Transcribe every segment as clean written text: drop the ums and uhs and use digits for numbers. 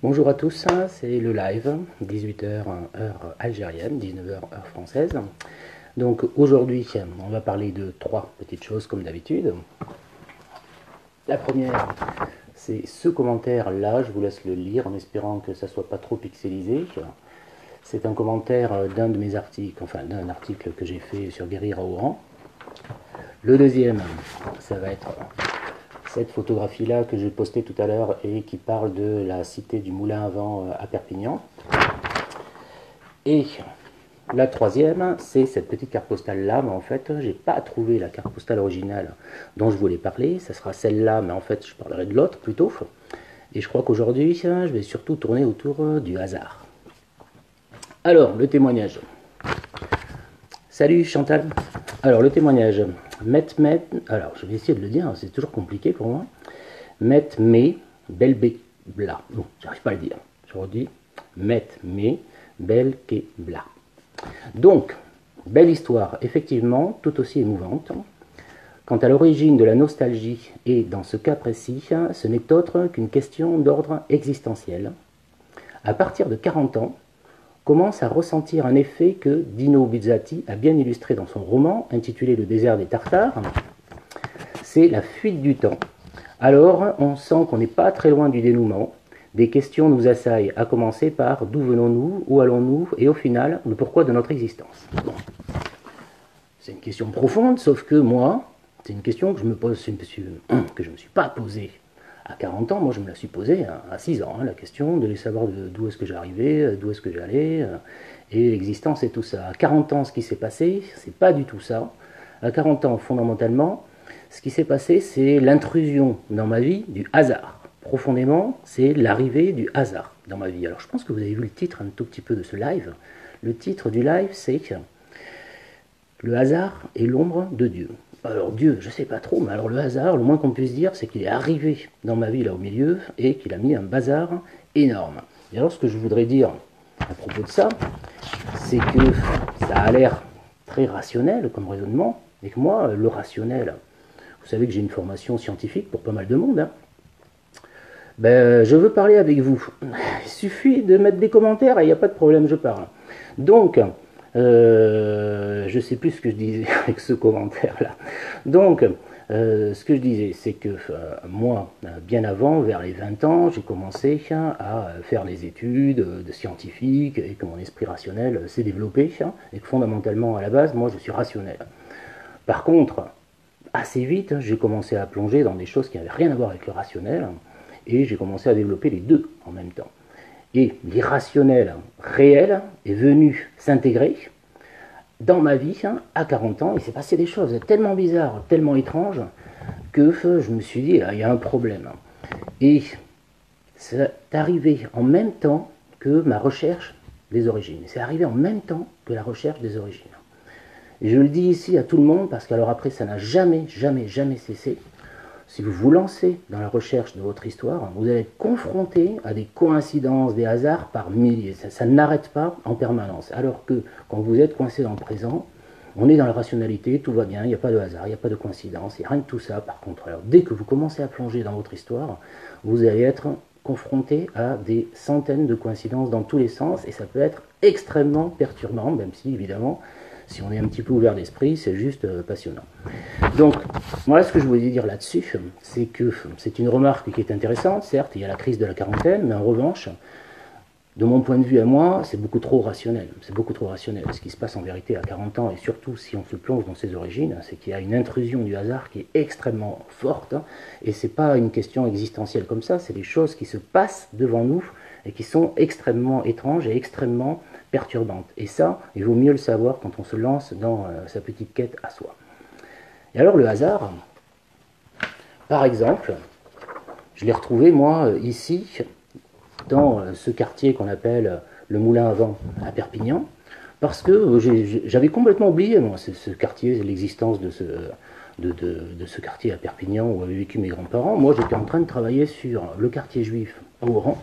Bonjour à tous, c'est le live, 18 h heure algérienne, 19 h heure française. Donc aujourd'hui, on va parler de trois petites choses comme d'habitude. La première, c'est ce commentaire-là, je vous laisse le lire en espérant que ça ne soit pas trop pixelisé. C'est un commentaire d'un de mes articles, enfin d'un article que j'ai fait sur Guérir à Oran. Le deuxième, ça va être cette photographie-là que j'ai postée tout à l'heure et qui parle de la cité du Moulin à Vent à Perpignan. Et la troisième, c'est cette petite carte postale-là, mais en fait, j'ai pas trouvé la carte postale originale dont je voulais parler. Ça sera celle-là, mais en fait, je parlerai de l'autre plutôt. Et je crois qu'aujourd'hui, je vais surtout tourner autour du hasard. Alors, le témoignage. Salut Chantal. Alors, le témoignage. Alors, je vais essayer de le dire, c'est toujours compliqué pour moi. Belbebla. Non, j'arrive pas à le dire. Je redis. Belkebla. Donc, belle histoire, effectivement, tout aussi émouvante. Quant à l'origine de la nostalgie, et dans ce cas précis, ce n'est autre qu'une question d'ordre existentiel. À partir de 40 ans, commence à ressentir un effet que Dino Buzzati a bien illustré dans son roman, intitulé Le désert des Tartares. C'est la fuite du temps. Alors, on sent qu'on n'est pas très loin du dénouement. Des questions nous assaillent, à commencer par d'où venons-nous, où allons-nous, et au final, le pourquoi de notre existence. Bon. C'est une question profonde, sauf que moi, c'est une question que je me pose, que je ne me suis pas posée à 40 ans. Moi, je me la suis posée à 6 ans, la question de savoir d'où est-ce que j'arrivais, d'où est-ce que j'allais, et l'existence et tout ça. À 40 ans, ce qui s'est passé, c'est pas du tout ça. À 40 ans, fondamentalement, ce qui s'est passé, c'est l'intrusion dans ma vie du hasard. Profondément, c'est l'arrivée du hasard dans ma vie. Alors, je pense que vous avez vu le titre un tout petit peu de ce live. Le titre du live, c'est Le hasard est l'ombre de Dieu. Alors Dieu, je ne sais pas trop, mais alors le hasard, le moins qu'on puisse dire, c'est qu'il est arrivé dans ma vie là au milieu et qu'il a mis un bazar énorme. Et alors ce que je voudrais dire à propos de ça, c'est que ça a l'air très rationnel comme raisonnement, et que moi, le rationnel, vous savez que j'ai une formation scientifique pour pas mal de monde, je veux parler avec vous. Il suffit de mettre des commentaires et il n'y a pas de problème, je parle. Donc, je sais plus ce que je disais avec ce commentaire-là. Donc, ce que je disais, c'est que moi, bien avant, vers les 20 ans, j'ai commencé à faire des études de scientifiques et que mon esprit rationnel s'est développé et que fondamentalement, à la base, moi, je suis rationnel. Par contre, assez vite, j'ai commencé à plonger dans des choses qui n'avaient rien à voir avec le rationnel et j'ai commencé à développer les deux en même temps. Et l'irrationnel réel est venu s'intégrer dans ma vie à 40 ans. Il s'est passé des choses tellement bizarres, tellement étranges, que je me suis dit, il y a un problème. Et c'est arrivé en même temps que ma recherche des origines. C'est arrivé en même temps que la recherche des origines. Et je le dis ici à tout le monde, parce qu'alors après, ça n'a jamais cessé. Si vous vous lancez dans la recherche de votre histoire, vous allez être confronté à des coïncidences, des hasards par milliers. Ça n'arrête pas en permanence. Alors que quand vous êtes coincé dans le présent, on est dans la rationalité, tout va bien, il n'y a pas de hasard, il n'y a pas de coïncidence, il n'y a rien de tout ça. Par contre, alors, dès que vous commencez à plonger dans votre histoire, vous allez être confronté à des centaines de coïncidences dans tous les sens, et ça peut être extrêmement perturbant, même si, évidemment, si on est un petit peu ouvert d'esprit, c'est juste passionnant. Donc, moi, ce que je voulais dire là-dessus, c'est que c'est une remarque qui est intéressante, certes, il y a la crise de la quarantaine, mais en revanche, de mon point de vue à moi, c'est beaucoup trop rationnel. C'est beaucoup trop rationnel. Ce qui se passe en vérité à 40 ans, et surtout si on se plonge dans ses origines, c'est qu'il y a une intrusion du hasard qui est extrêmement forte, et c'est pas une question existentielle comme ça, c'est des choses qui se passent devant nous, et qui sont extrêmement étranges et extrêmement perturbantes. Et ça, il vaut mieux le savoir quand on se lance dans sa petite quête à soi. Et alors le hasard, par exemple, je l'ai retrouvé moi ici, dans ce quartier qu'on appelle le Moulin à Vent à Perpignan, parce que j'avais complètement oublié moi, ce quartier, l'existence de ce quartier à Perpignan où avaient vécu mes grands-parents. Moi j'étais en train de travailler sur le quartier juif à Oran,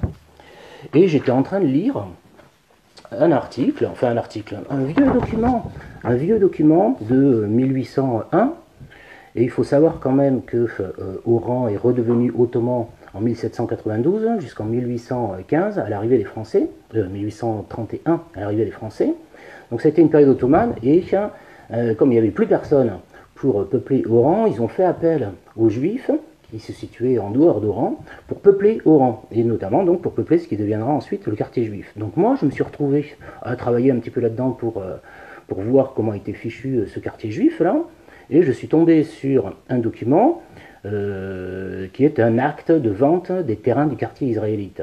et j'étais en train de lire un vieux document de 1801, et il faut savoir quand même que Oran est redevenu ottoman en 1792 jusqu'en 1815 à l'arrivée des Français, 1831 à l'arrivée des Français. Donc ça a été une période ottomane et comme il n'y avait plus personne pour peupler Oran, ils ont fait appel aux Juifs qui se situaient en dehors d'Oran pour peupler Oran et notamment donc pour peupler ce qui deviendra ensuite le quartier juif. Donc moi je me suis retrouvé à travailler un petit peu là-dedans pour voir comment était fichu ce quartier juif là et je suis tombé sur un document qui est un acte de vente des terrains du quartier israélite.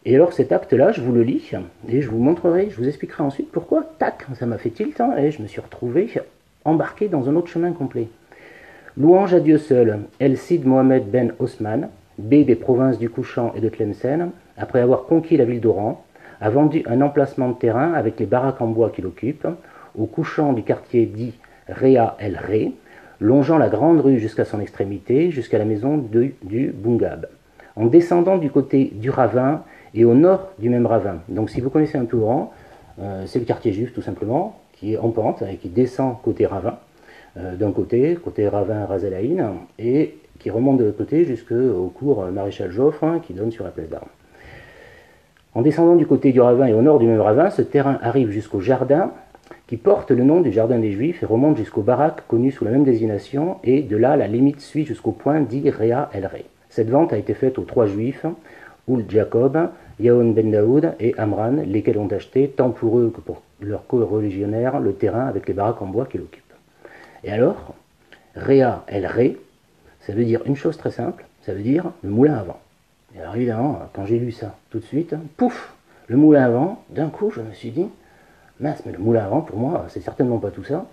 Et alors cet acte-là, je vous le lis, et je vous montrerai, je vous expliquerai ensuite pourquoi, tac, ça m'a fait tilt, et je me suis retrouvé embarqué dans un autre chemin complet. Louange à Dieu seul, El Cid Mohamed Ben Osman, bey des provinces du Couchant et de Tlemcen, après avoir conquis la ville d'Oran, a vendu un emplacement de terrain avec les baraques en bois qu'il occupe, au couchant du quartier dit Réa El Ré, longeant la grande rue jusqu'à son extrémité, jusqu'à la maison du Bungab. En descendant du côté du ravin et au nord du même ravin. Donc si vous connaissez un peu Oran, c'est le quartier juif tout simplement, qui est en pente et qui descend côté ravin, d'un côté ravin Razelaïn, et qui remonte de l'autre côté jusqu'au cours Maréchal Joffre, qui donne sur la place d'Armes. En descendant du côté du ravin et au nord du même ravin, ce terrain arrive jusqu'au jardin, qui porte le nom du jardin des Juifs et remonte jusqu'aux baraques connues sous la même désignation, et de là la limite suit jusqu'au point dit Réa El Ré. Cette vente a été faite aux trois Juifs, Oul Jacob, Yaon Ben Daoud et Amran, lesquels ont acheté, tant pour eux que pour leurs co-religionnaires, le terrain avec les baraques en bois qu'ils occupent. Et alors, Réa El Ré, ça veut dire une chose très simple, ça veut dire le moulin à vent. Et alors évidemment, quand j'ai lu ça tout de suite, pouf, le moulin à vent, d'un coup je me suis dit, mince, mais le moulin à vent pour moi, c'est certainement pas tout ça.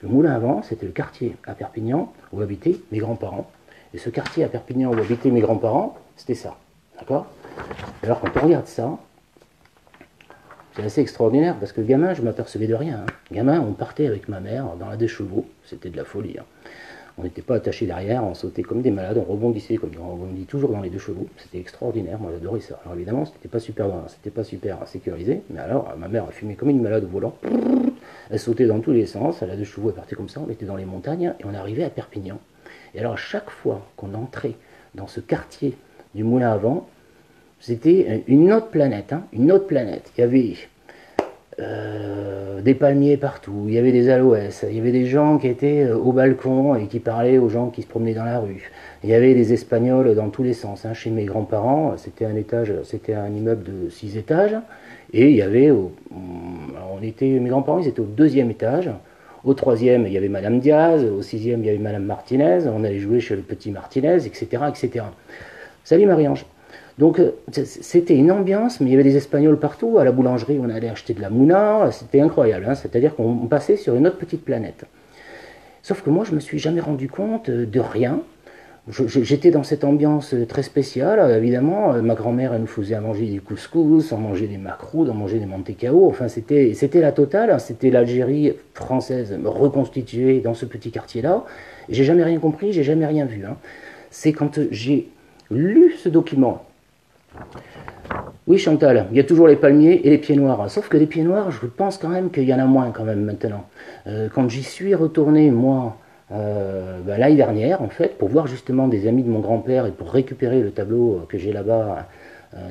Le moulin à vent, c'était le quartier à Perpignan où habitaient mes grands-parents. Et ce quartier à Perpignan où habitaient mes grands-parents, c'était ça. D'accord ? Alors quand on regarde ça, c'est assez extraordinaire parce que gamin, je m'apercevais de rien. Gamin, on partait avec ma mère dans la des chevaux, c'était de la folie. On n'était pas attachés derrière, on sautait comme des malades, on rebondissait comme on rebondit toujours dans les deux chevaux. C'était extraordinaire, moi j'adorais ça. Alors évidemment, c'était pas super sécurisé, mais alors ma mère a fumé comme une malade au volant. Elle sautait dans tous les sens, elle a deux chevaux, elle partait comme ça, on était dans les montagnes et on arrivait à Perpignan. Et alors à chaque fois qu'on entrait dans ce quartier du Moulin à Vent, c'était une autre planète, une autre planète. Il y avait des palmiers partout, il y avait des aloès, il y avait des gens qui étaient au balcon et qui parlaient aux gens qui se promenaient dans la rue. Il y avait des Espagnols dans tous les sens. Chez mes grands-parents, c'était un immeuble de 6 étages, et il y avait, mes grands-parents, ils étaient au 2e étage. Au 3e, il y avait Madame Diaz, au 6e, il y avait Madame Martinez, on allait jouer chez le petit Martinez, etc., etc. Salut Marie-Ange. Donc c'était une ambiance, mais il y avait des Espagnols partout. À la boulangerie, on allait acheter de la mouna, c'était incroyable. C'est-à-dire qu'on passait sur une autre petite planète. Sauf que moi, je ne me suis jamais rendu compte de rien. J'étais dans cette ambiance très spéciale. Évidemment, ma grand-mère, elle nous faisait à manger du couscous, on mangeait des macroudes, on mangeait des mantecao. Enfin, c'était la totale. C'était l'Algérie française reconstituée dans ce petit quartier-là. J'ai jamais rien compris, j'ai jamais rien vu. C'est quand j'ai lu ce document. Oui Chantal, il y a toujours les palmiers et les pieds noirs, sauf que les pieds noirs, je pense quand même qu'il y en a moins quand même maintenant. Quand j'y suis retourné, moi, l'année dernière, en fait, pour voir justement des amis de mon grand-père et pour récupérer le tableau que j'ai là-bas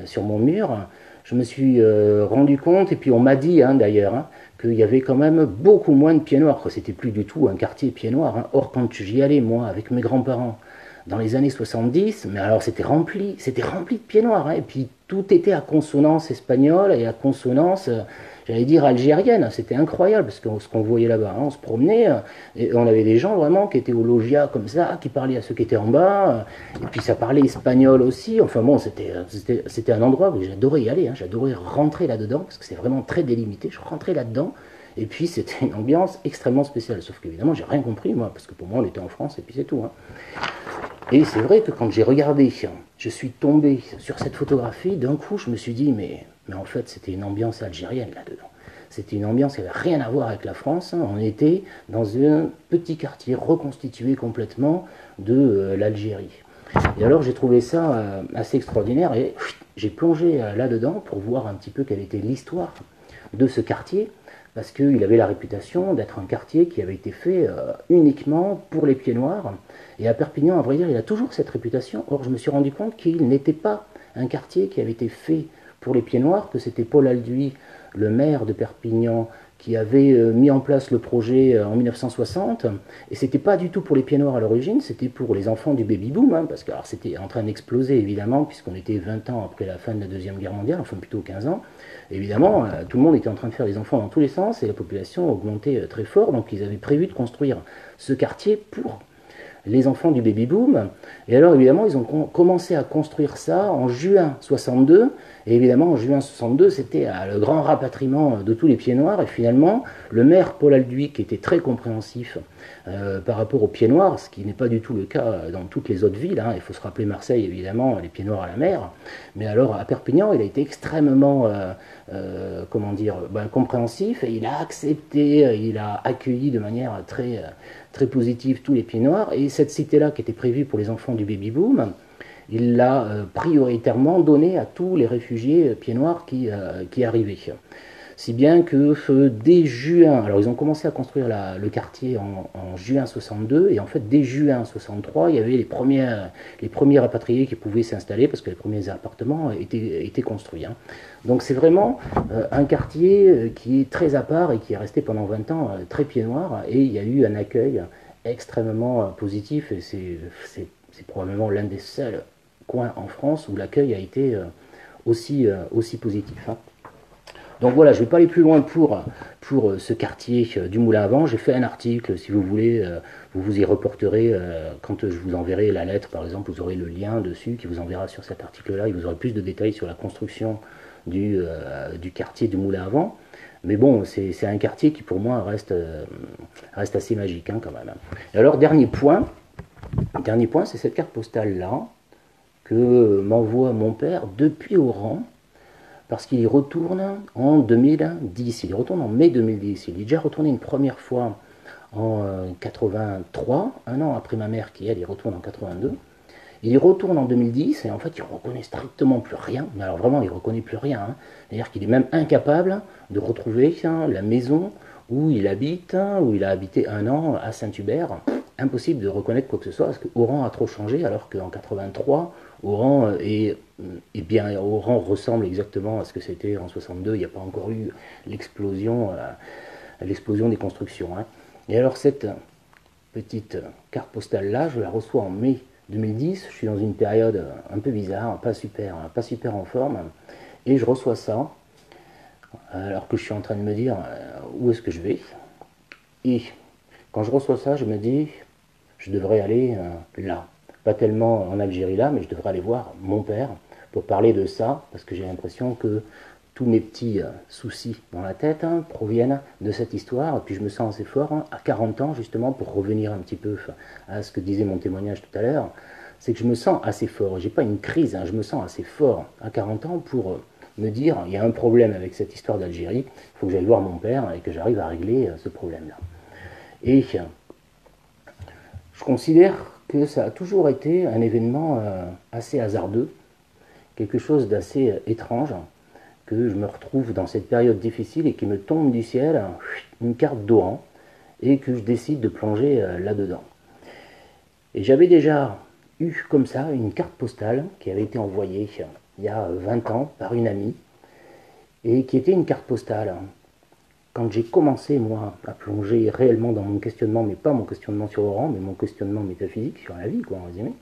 sur mon mur, je me suis rendu compte, et puis on m'a dit d'ailleurs, qu'il y avait quand même beaucoup moins de pieds noirs, que c'était plus du tout un quartier pieds noirs. Or, quand j'y allais, moi, avec mes grands-parents, dans les années 70, mais alors c'était rempli de pieds noirs, et puis tout était à consonance espagnole et à consonance, j'allais dire algérienne. C'était incroyable parce que ce qu'on voyait là-bas, on se promenait et on avait des gens vraiment qui étaient au loggia comme ça, qui parlaient à ceux qui étaient en bas, et puis ça parlait espagnol aussi. Enfin bon, c'était un endroit où j'adorais y aller, j'adorais rentrer là-dedans parce que c'est vraiment très délimité. Je rentrais là-dedans. Et puis c'était une ambiance extrêmement spéciale, sauf qu'évidemment j'ai rien compris moi, parce que pour moi on était en France et puis c'est tout. Et c'est vrai que quand j'ai regardé, je suis tombé sur cette photographie, d'un coup je me suis dit mais en fait c'était une ambiance algérienne là-dedans. C'était une ambiance qui n'avait rien à voir avec la France, on était dans un petit quartier reconstitué complètement de l'Algérie. Et alors j'ai trouvé ça assez extraordinaire et j'ai plongé là-dedans pour voir un petit peu quelle était l'histoire de ce quartier, parce qu'il avait la réputation d'être un quartier qui avait été fait uniquement pour les pieds noirs. Et à Perpignan, à vrai dire, il a toujours cette réputation. Or, je me suis rendu compte qu'il n'était pas un quartier qui avait été fait pour les pieds noirs, que c'était Paul Alduy, le maire de Perpignan, qui avait mis en place le projet en 1960, et c'était pas du tout pour les pieds noirs à l'origine, c'était pour les enfants du baby-boom, hein, parce que c'était en train d'exploser évidemment, puisqu'on était 20 ans après la fin de la Deuxième Guerre mondiale, enfin plutôt 15 ans. Évidemment, tout le monde était en train de faire des enfants dans tous les sens, et la population augmentait très fort, donc ils avaient prévu de construire ce quartier pour les enfants du baby-boom. Et alors, évidemment, ils ont commencé à construire ça en juin 62. Et évidemment, en juin 62, c'était le grand rapatriement de tous les pieds noirs. Et finalement, le maire Paul Alduy, qui était très compréhensif par rapport aux pieds noirs, ce qui n'est pas du tout le cas dans toutes les autres villes. Hein. Il faut se rappeler Marseille, évidemment, les pieds noirs à la mer. Mais alors, à Perpignan, il a été extrêmement, comment dire, compréhensif. Et il a accepté, il a accueilli de manière très positive tous les pieds noirs, et cette cité-là qui était prévue pour les enfants du baby-boom, il l'a prioritairement donnée à tous les réfugiés pieds noirs qui arrivaient. Si bien que dès juin, alors ils ont commencé à construire le quartier en juin 62, et en fait dès juin 63, il y avait les premiers rapatriés qui pouvaient s'installer, parce que les premiers appartements étaient construits. Hein. Donc c'est vraiment un quartier qui est très à part et qui est resté pendant 20 ans très pied noir, et il y a eu un accueil extrêmement positif, et c'est probablement l'un des seuls coins en France où l'accueil a été aussi positif. Hein. Donc voilà, je ne vais pas aller plus loin pour ce quartier du Moulin à Vent. J'ai fait un article, si vous voulez, vous vous y reporterez quand je vous enverrai la lettre, par exemple, vous aurez le lien dessus qui vous enverra sur cet article-là, et vous aurez plus de détails sur la construction du quartier du Moulin à Vent. Mais bon, c'est un quartier qui pour moi reste assez magique hein, quand même. Et alors, dernier point, c'est cette carte postale-là que m'envoie mon père depuis Oran, parce qu'il y retourne en 2010, il y retourne en mai 2010, il est déjà retourné une première fois en 83, un an après ma mère qui elle y retourne en 82, il y retourne en 2010 et en fait il ne reconnaît strictement plus rien, mais alors vraiment il ne reconnaît plus rien, hein. C'est-à-dire qu'il est même incapable de retrouver la maison où il habite, où il a habité un an à Saint-Hubert, impossible de reconnaître quoi que ce soit, parce que Oran a trop changé, alors qu'en 83, Oran Oran ressemble exactement à ce que c'était en 62. Il n'y a pas encore eu l'explosion des constructions. Hein. Et alors cette petite carte postale là, je la reçois en mai 2010. Je suis dans une période un peu bizarre, pas super en forme, et je reçois ça alors que je suis en train de me dire où est-ce que je vais. Et quand je reçois ça, je me dis je devrais aller là. Pas tellement en Algérie là, mais je devrais aller voir mon père pour parler de ça, parce que j'ai l'impression que tous mes petits soucis dans la tête proviennent de cette histoire, et puis je me sens assez fort à 40 ans, justement, pour revenir un petit peu à ce que disait mon témoignage tout à l'heure, c'est que je me sens assez fort, j'ai pas une crise, je me sens assez fort à 40 ans pour me dire, il y a un problème avec cette histoire d'Algérie, il faut que j'aille voir mon père et que j'arrive à régler ce problème-là. Et je considère que ça a toujours été un événement assez hasardeux, quelque chose d'assez étrange, que je me retrouve dans cette période difficile et qui me tombe du ciel une carte d'Oran et que je décide de plonger là-dedans. Et j'avais déjà eu comme ça une carte postale qui avait été envoyée il y a 20 ans par une amie et qui était une carte postale. Quand j'ai commencé, moi, à plonger réellement dans mon questionnement, mais pas mon questionnement sur Oran, mais mon questionnement métaphysique sur la vie, quoi, en résumé,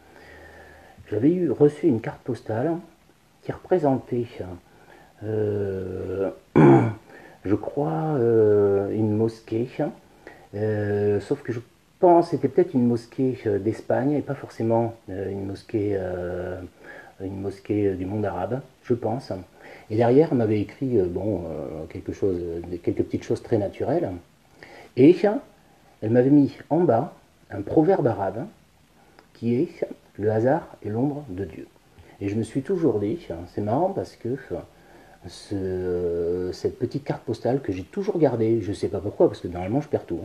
j'avais reçu une carte postale qui représentait, je crois, une mosquée, sauf que je pense que c'était peut-être une mosquée d'Espagne, et pas forcément une mosquée du monde arabe, je pense. Et derrière, on m'avait écrit quelques petites choses très naturelles. Et elle m'avait mis en bas un proverbe arabe qui est « Le hasard est l'ombre de Dieu ». Et je me suis toujours dit, c'est marrant parce que cette petite carte postale que j'ai toujours gardée, je ne sais pas pourquoi, parce que normalement je perds tout,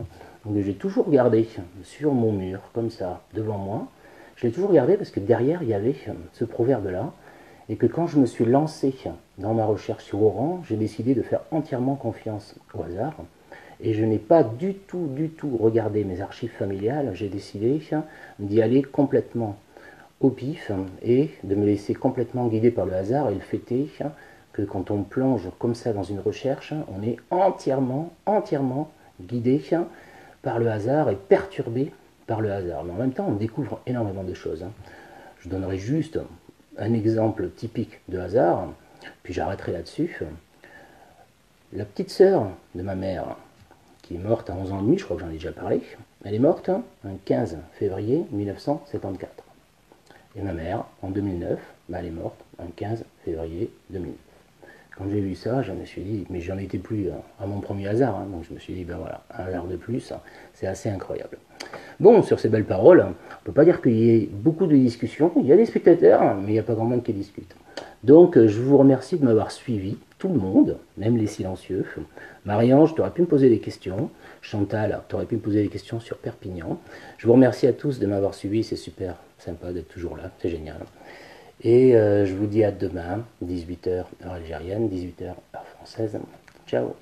donc j'ai toujours gardé sur mon mur, comme ça, devant moi. Je l'ai toujours gardé parce que derrière, il y avait ce proverbe-là, et que quand je me suis lancé dans ma recherche sur Oran, j'ai décidé de faire entièrement confiance au hasard, et je n'ai pas du tout regardé mes archives familiales. J'ai décidé d'y aller complètement au pif et de me laisser complètement guider par le hasard. Et le fait est que quand on plonge comme ça dans une recherche, on est entièrement guidé par le hasard et perturbé par le hasard. Mais en même temps, on découvre énormément de choses. Je donnerai juste un exemple typique de hasard, puis j'arrêterai là-dessus. La petite sœur de ma mère, qui est morte à 11 ans et demi, je crois que j'en ai déjà parlé, elle est morte un 15 février 1974. Et ma mère, en 2009, elle est morte un 15 février 2009. Quand j'ai vu ça, je me suis dit, mais j'en étais plus à mon premier hasard, donc je me suis dit, ben voilà, un hasard de plus, c'est assez incroyable. Bon, sur ces belles paroles, on ne peut pas dire qu'il y ait beaucoup de discussions, il y a des spectateurs, mais il n'y a pas grand monde qui discute. Donc je vous remercie de m'avoir suivi, tout le monde, même les silencieux. Marie-Ange, tu aurais pu me poser des questions. Chantal, tu aurais pu me poser des questions sur Perpignan. Je vous remercie à tous de m'avoir suivi, c'est super sympa d'être toujours là, c'est génial. Et je vous dis à demain, 18h heure algérienne, 18h heure française. Ciao.